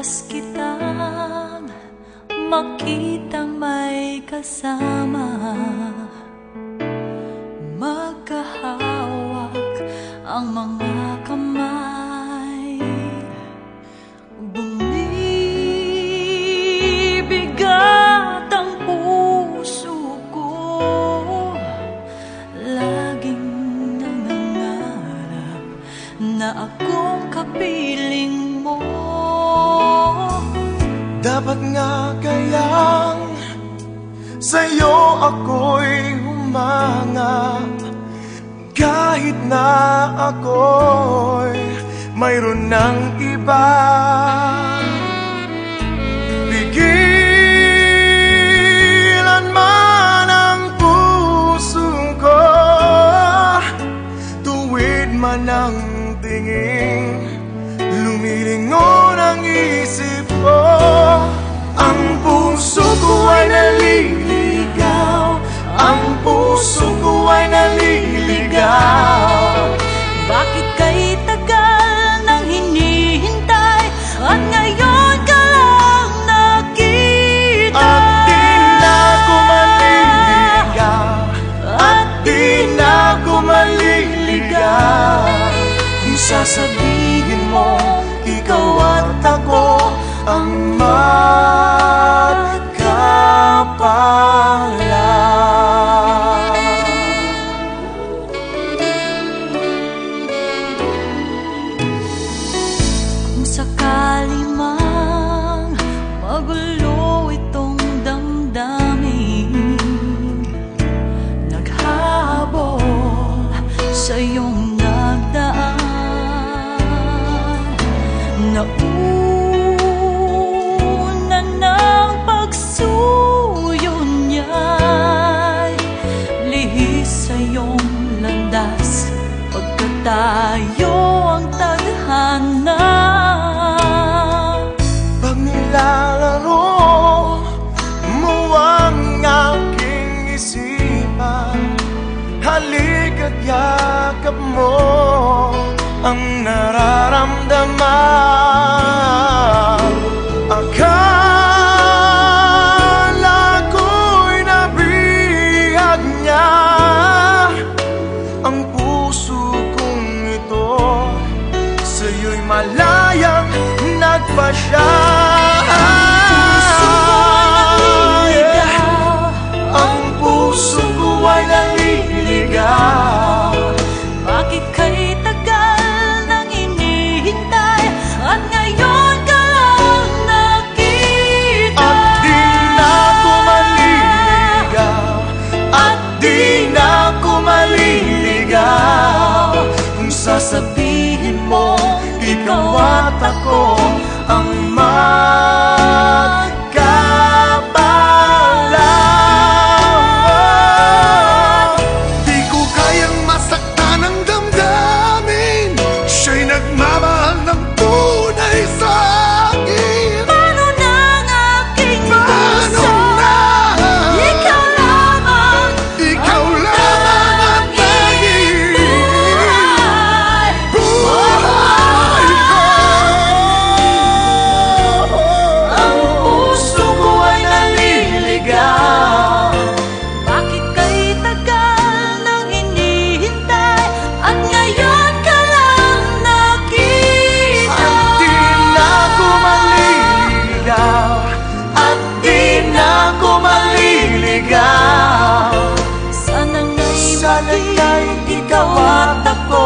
Wagas kitang makitang may kasama, magkahawak ang mga kamay, bumibigat ang puso ko, laging nangangarap na akong kapiling mo. Dapat nga kayang sa'yo ako'y humanga, kahit na ako'y mayroon ng iba. Pigilan man ang puso ko, tuwid man ang tingin, lumilingon ang isip ko. Ang puso ko ay naliligaw, ang puso ko ay naliligaw. Bakit kay tagal nang hinihintay at ngayon ka lang nakita? At di na ako maliligaw, at di na ako maliligaw, kung sasabihin mo ikaw at ako ang magkapalang. Kung sakali mang magulo itong damdamin, naghabol sa iyong nagdaan, nauna ng pagsuyo niya'y lihis sa iyong landas, pagkat tayo ang tadhana. Pag nilalaro mo ang aking isipan, halik at yakap mo ang nararamdaman. Akala ko'y nabihag niya ang puso kong ito, sa'yo'y malayang nagpasya. Ang puso ko ay naliligaw. Bakit kay tagal nang hinihintay at ngayon ka lang nakita? At di na ako maliligaw, at di na ako maliligaw, kung sasabihin mo ikaw at ako ang magkapalang. Di ko kayang masaktan ang damdamin, siya'y nagmamahal ng tunay sa akin. Paano na ang aking Paano puso? na? Ikaw lamang, Ikaw lamang ang tanging buhay ko. Ang puso ko ay naliligaw. bakit kay tagal nang hinihintay at ngayon ka lang nakita? At di na ako maliligaw, at di na ako maliligaw. Sana'y Sana'y ikaw at ako